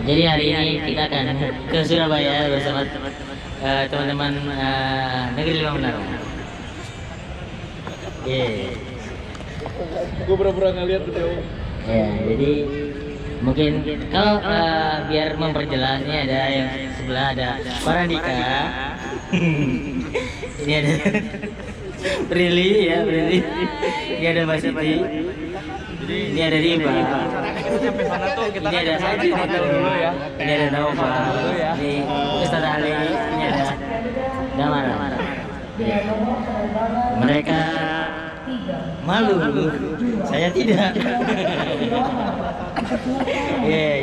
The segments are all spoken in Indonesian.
Jadi hari ini kita akan ke Surabaya bersama teman-teman Negeri Lima Menara. Gue pura-pura ngeliat tuh. Ya, jadi mungkin kalau biar memperjelas ini ada yang sebelah ada Farandika. Ini ada Prilly ya, Prilly. Ini ada Mbak Siti. Ini ada Riba. Ini ada Saji dulu ya. Ini ada Nova. Ini Ustaz Ali. Ini ada Damar. Mereka malu, saya tidak.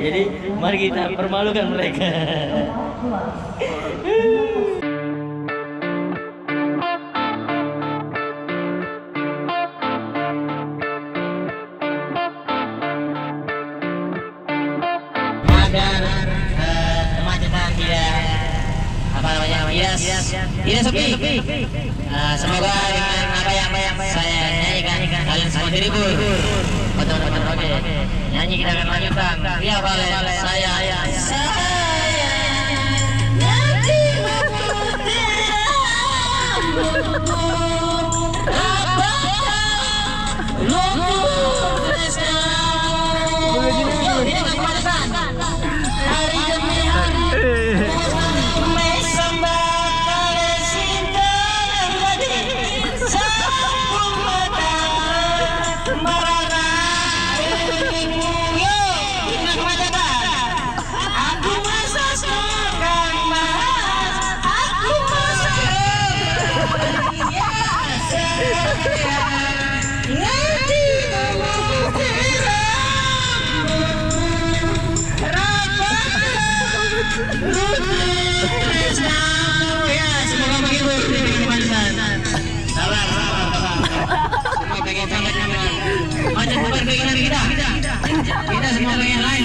Jadi mari kita permalukan mereka. Agar kemacetan tidak sepi. Semoga dengan apa yang saya nyanyikan kalian semua terhibur. Teman-teman, oke. Nyanyi kita akan lanjutkan. Iya, boleh. Saya nanti hari demi hari kita semua pengen lain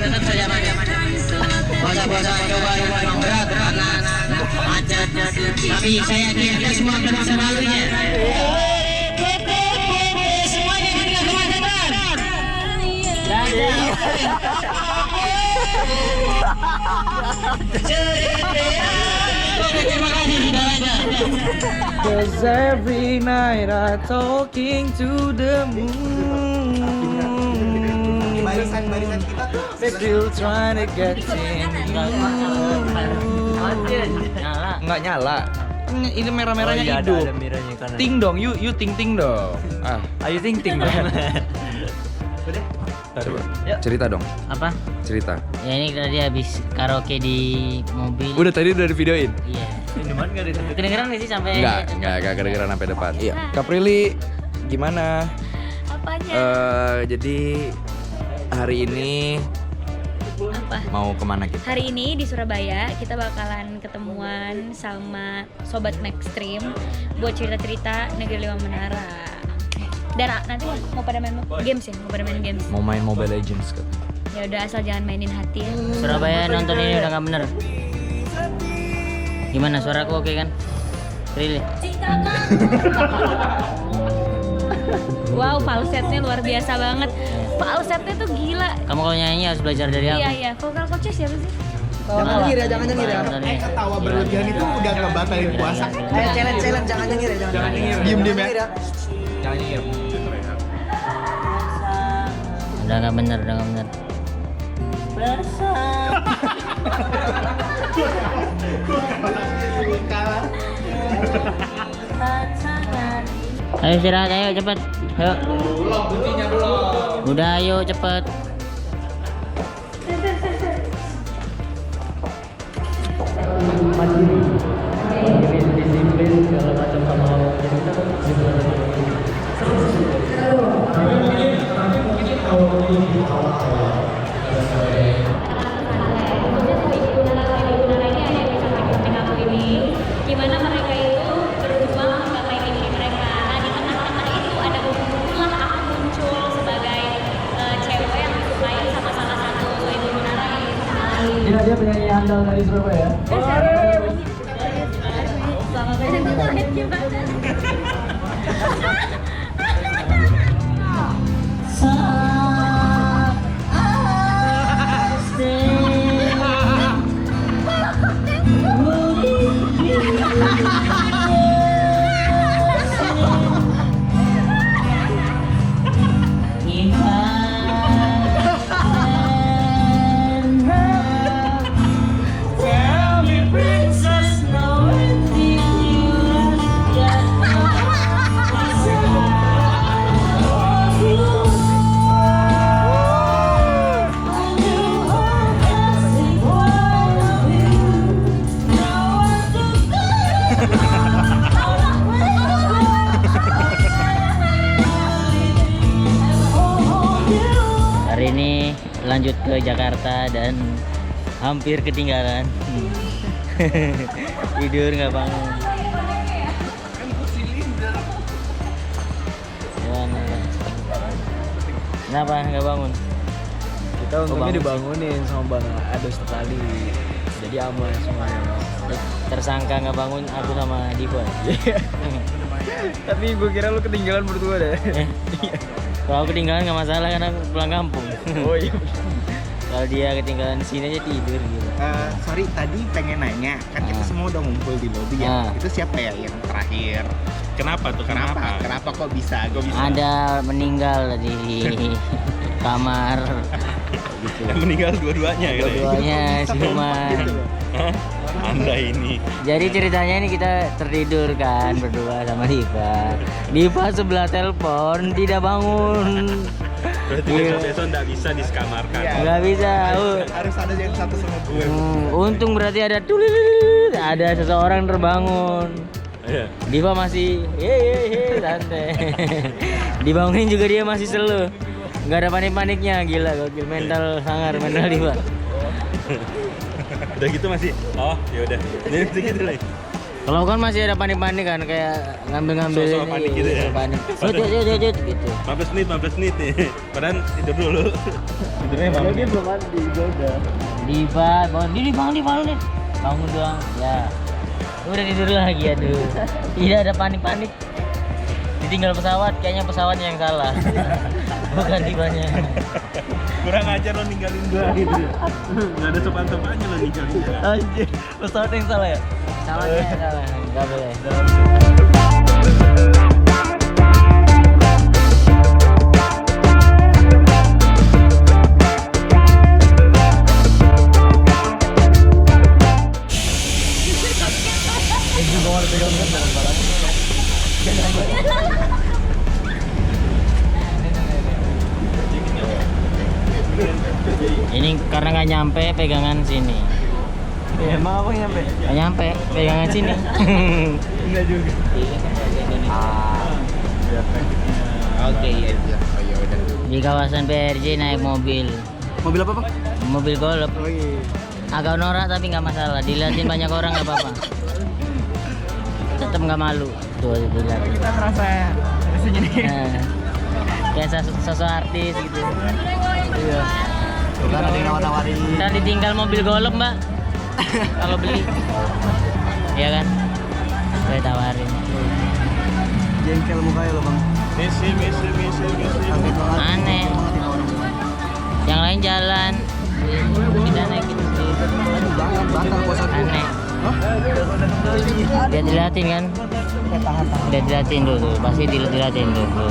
tetap saja puasa coba memang berat karena macet, tapi saya yakin kita semua akan bisa melaluinya. Semuanya tidak kemacetan. Terima kasih sudah ada. 'Cause every night I talking to the moon. Barisan kita tuh still trying to get in. Nggak nyala. Ini merah-merahnya hidup. Ting dong, you ting dong. Ayo ting dong. Coba cerita dong. Apa? Cerita. Ya ini tadi habis karaoke di mobil. Udah di videoin. Iya. Minuman nggak ada. Kedengeran nggak sih sampai? Enggak kedengeran sampai depan. Iya. Kak Prilly, gimana? Apanya? Jadi hari ini Apa? mau kemana kita? Hari ini di Surabaya kita bakalan ketemuan sama Sobat Maxstream buat cerita-cerita Negeri Lima Menara. Dan nanti mau pada main games ya? Mau pada main games? Mau main Mobile Legends kan? Ya udah, asal jangan mainin hati ya. Surabaya nonton ini udah nggak bener. Gimana suaraku oke kan? Really? Wow, falsetnya luar biasa banget. Falsetnya tuh gila. Kamu kalau nyanyi harus belajar dari aku. Iya. Vokal coachnya siapa sih? Jangan nyengir ya, jangan nyengir ya. Ketawa berlebihan itu udah ngebatalin puasa. Challenge, jangan nyengir ya, jangan nyengir. Diem ya. Jangan nyengir. Udah nggak bener. Ayo istirahat, ayo cepet. Ayo. Udah ayo cepet. Disiplin segala macam sama gimana mereka itu berjuang menggapai mimpi mereka. Nah, di tengah-tengah itu ada kebetulan aku muncul sebagai cewek yang disukai sama salah satu ibu menara ini. Dia penyanyi handal dari Surabaya. ke Jakarta dan hampir ketinggalan. Tidur nggak bangun. Kenapa nggak bangun? Kita untungnya dibangunin sama Bang Ados tadi. Jadi aman semuanya. Tersangka nggak bangun aku sama Diva. Tapi gue kira lu ketinggalan berdua deh. Kalau ketinggalan nggak masalah karena aku pulang kampung. Oh iya. Kalau dia ketinggalan di sini aja tidur gitu. Sorry, tadi pengen nanya, kan kita semua udah ngumpul di lobby ya. Itu siapa ya yang terakhir? Kenapa tuh? Kenapa kok bisa? Ada meninggal di kamar. Gitu. Yang meninggal dua-duanya gitu. Dua-duanya siluman. Anda ini. Jadi ceritanya ini kita tertidur kan berdua sama Diva. Diva sebelah telepon tidak bangun. Berarti besok nggak bisa diskamarkan. Nggak bisa. Harus ada yang satu sama gue. Untung berarti ada seseorang terbangun. Iya. Diva masih santai. Dibangunin juga dia masih slow. Nggak ada panik-paniknya, gila gokil, mental sangar mental Diva. Udah gitu masih. Oh, ya udah. Ini gitu lah. Kalau kan masih ada panik-panik kan, kayak ngambil-ngambil So-so panik gitu ya? Panik. Gitu. 15 menit nih. Padahal tidur dulu. Tidurnya bangun. Dia belum mandi, udah. Diva, bangun nih. Bangun doang. Ya. Udah tidur lagi, aduh. Tidak ada panik-panik. Ditinggal pesawat, kayaknya pesawatnya yang salah. Bukan Divanya. Kurang ajar lo ninggalin gua gitu. Enggak ada sopan-sopannya lo ninggalin gua. Anjir, pesawat yang salah ya? Pesawatnya yang salah, nggak boleh. Ini karena nggak nyampe pegangan sini. Ya, emang apa yang nyampe? Nggak nyampe pegangan sini. Enggak juga. Oke, iya. Oh ya udah. Di kawasan PRJ naik mobil. Mobil apa, Pak? Mobil golf. Oh iya. Agak norak tapi nggak masalah. Dilihatin banyak orang nggak apa-apa. Tetap nggak malu. Tuh dilihatin. Kita merasa di sini nih. Nah, kayak sosok artis gitu. Iya. Bukan ada yang nawar-nawarin. Ntar ditinggal mobil golf mbak. Kalau beli, iya kan? Saya tawarin. Jengkel mukanya lo, Bang. Misi. Aneh. Yang lain jalan. Kita naik gitu. Bakal kosan. Aneh. Dia dilihatin kan? Dia dilihatin dulu. Pasti dilihatin dulu.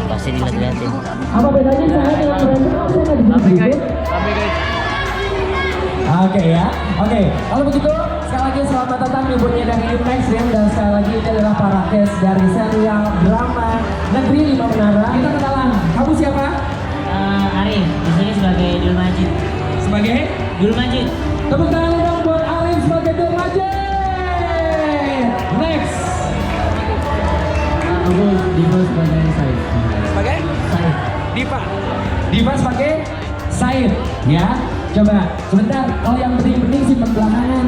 Pasti dilihatin. Apa bedanya saya dengan brand? Oke ya, oke. Kalau begitu, sekali lagi selamat datang ibunya dari Imax dan sekali lagi ini adalah para guest dari serial drama Negeri Lima Menara. Kita kenalan. Kamu siapa? Arif, di sini sebagai Dul Majid. Sebagai Dul Majid. tepuk tangan dong buat Arif sebagai Dul Majid. Next. Aku Diva sebagai Said. Sebagai? Said. Diva sebagai Said, ya. Coba sebentar, kalau yang bening-bening simpen belakangan.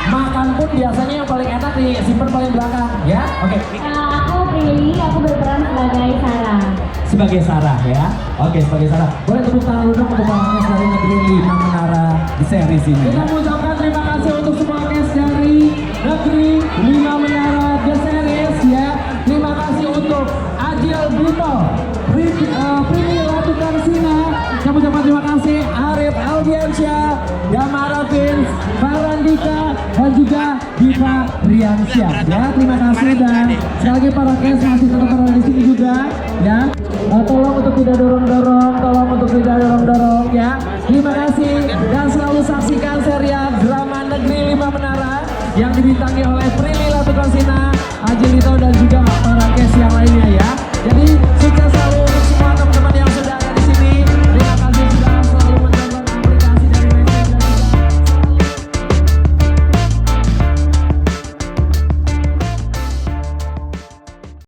Makan pun biasanya yang paling enak disimpan paling belakang, ya. Oke. Aku Prilly, aku berperan sebagai Sarah. Sebagai Sarah, ya. Oke, sebagai Sarah. Boleh tepuk tangan dulu untuk para guys dari Negeri Lima Menara di series ini. Kita mengucapkan terima kasih untuk semua guys dari Negeri Lima Menara The Series, ya. Terima kasih untuk Ajil Brito, Prilly Latukansina. Kami ucapkan terima kasih Arif Aldiansyah, Damara Vince, Farandika, dan juga Diva Riansyah. Ya, terima kasih dan sekali lagi para guys masih tetap berada di sini juga, ya. Tolong untuk tidak dorong-dorong, ya. Terima kasih dan selalu saksikan serial drama Negeri Lima Menara yang dibintangi oleh Prilly Latukansina, Ajil Brito dan juga para guys yang lainnya, ya. Jadi